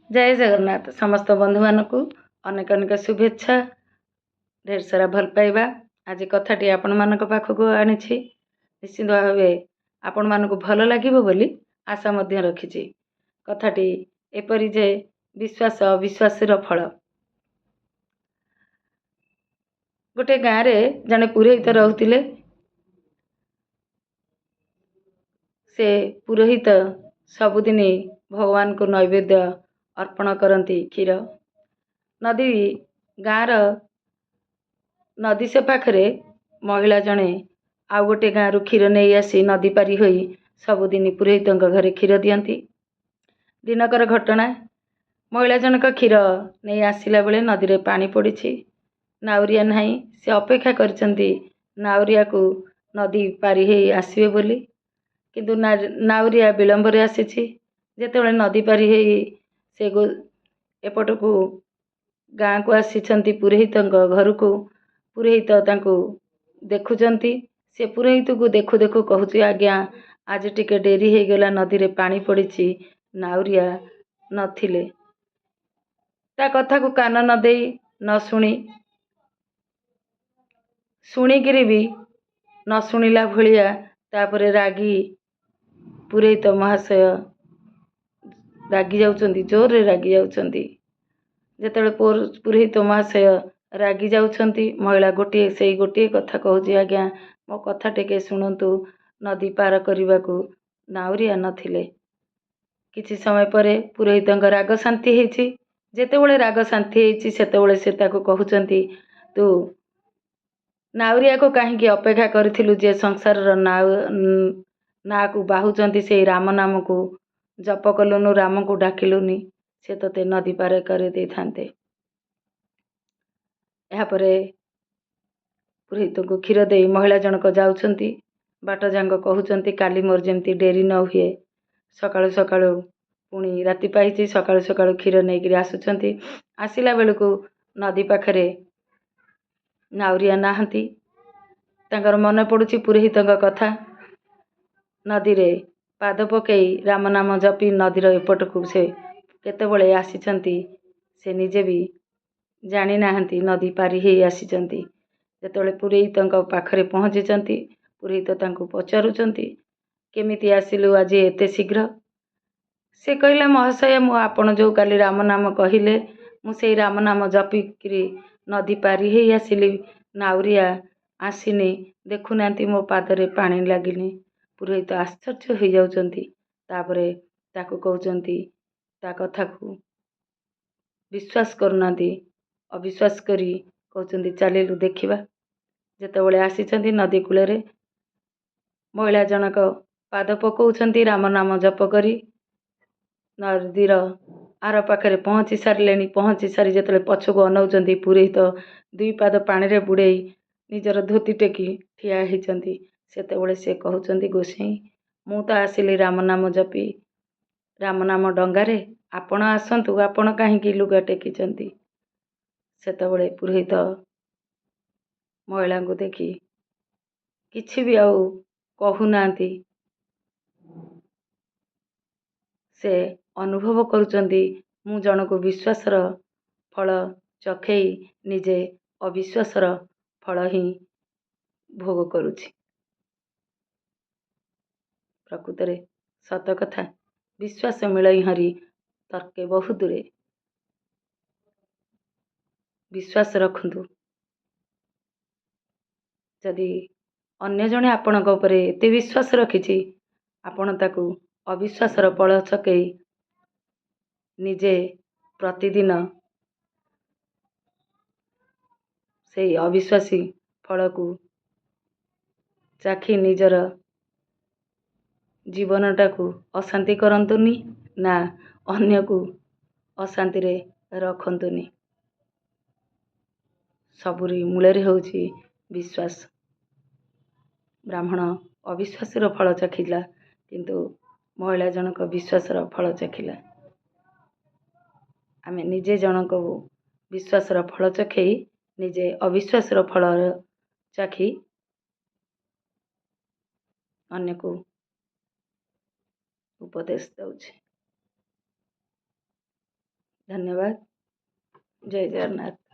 जय जगन्नाथ समस्त बंधु मानक अनेक अनेक शुभेच्छा ढेर सारा भल पाइबा। आज कथाटी आपण मानक पाखक आनी निश्चित भाव आपण मानक भल लगे बोली आशा मध्य रखी। कथाटी एपरी जे विश्वास अविश्वास फल। गोटे गाँव में जड़े पुरोहित रोते से पुरोहित सबुदिन भगवान को नैवेद्य अर्पण करती क्षीर। नदी गाँवर नदी से पाखरे महिला जड़े आउ गोटे गाँव क्षीर नहीं आसी नदी पारी हो सबुदिन पुरोहित घरे क्षीर दियंती। दिनकर घटना महिला जनक क्षीर नहीं आसला बेले नदी में पानी पड़ी नाउरिया नहीं से अपेक्षा करचंती नाउरिया को नदी पारी हो आसबे बोली किंतु नाउरिया विलंब रे आसीछि। जेतेबेले नदी पारी हो से एपट को गाँ को आसी पुरोहित घर को पुरोहित देखुचंती। से पुरोहित को देखु देखु कहूँ आज्ञा आज टिके डेरी हो गला नदी रे पानी पड़ी नाउरिया नथिले। ता कथा को कान न दे न शुणी शुणिकी भी न शुणिला भलिया तापरे रागी पुरोहित महाशय रागी जाउचंती जोर रे रागी जाउचंती। जेतेबेले पुरोहित महाशय रागी जाउचंती महिला गोटे कथा कहूँ आज्ञा मो कथा टिके शुणु नदी पार करने को नाउरिया नथिले। किछि समय पर पुरोहित राग शांति होइछि। जेतेबेले राग शांति होइछि सेतेबेले से ताको कहउचंती तू नाउरिया को कहीं अपेक्षा करिथिलु जे संसार ना को बाहुचंती से राम नाम को जप कलुनु राम को डाकिलुनी से तोते नदी पार कर दे थांते। यापरे पुरोहित को क्षीर दे महिला जनक जाउचंती बाट जांग कहउचंती काली मोर जेमती डेरी न हुए सकाळु सकाळु पुणी राति पाइछि सकाळु सकाळु क्षीर नहीं आसुचंती। आसिला बेलू नदी पाखरे नाउरिया नाहंती। तांकर मन पड़ुछि पुरोहित कथा। नदी रे पाद पकई राम नाम जपी नदीर एपट को से केतेबेले आसीचंती से निजे भी जानी नाहंती नदी पारी ही आसीचंती। जेतेबेले पुरोहित पाखरे पहुँचीचंती पुरोहित तांको पचारुचंती केमिति आसिलु आज एते शीघ्र। से कहला महाशय मु आपण जो काली राम नाम कहिले मु सेई राम नाम जपिकी नदी पारी ही आसिली नाउरिया आसीनी देखुनांती मो पादरे पानी लागिनी। पुरोहित आश्चर्य हो जाउचंती तापरे ताको कहउचंती ता कथा को विश्वास करूनांती अविश्वास करी कहउचंती चलिलु देखिबा। जेतेबेले आसीचंती नदी कूले रे महिला जनक पाद पकाउचंती राम नाम जप करी नदीर आर पाखरे पहुँची सारे। पहुँची सारी जेतेबेले पछको अनाउचंती पुरोहित दुई पाद पानी रे बुड़ेई निजर धोती टेकी ठिया होइचंती। सेतेबेले से कहउचंती गोसाई मु तो आसिली राम नाम जपी राम नाम डंगारे आपण आसंतु आपण काहींकी लुगा टेकिचंती। सेतेबेले पुरोहित महिला को देखी किछि भी आउ कहूनांती। से अनुभव करुचंती मु जनक विश्वासर फल चखेई निजे अविश्वासर फल ही भोग करुछि। प्रकृतरे सत कथा विश्वास मिलई हरि तर्के बहु दूरे। विश्वास रखंतु जदि अन्य जने आपणक उपरे एते विश्वास रखिछि आपण ताकू अविश्वासर फल चकई निजे प्रतिदिन से अविश्वासी फल को चाखी निजर जीवनटा को अशांति करंतुनी ना अन्य को अशांति रे रखंतुनी। सबुरी मूलरे होउछि विश्वास। ब्राह्मण अविश्वासर फल चाखिला किंतु महिला जनक विश्वासर फल चाखिला। आमे निजे जनक विश्वासर फल चखई निजे अविश्वासर फल चाखी अन्य को उपदेश दउछि। ଧନ୍ୟବାଦ। ଜୟ ଜଗନ୍ନାଥ।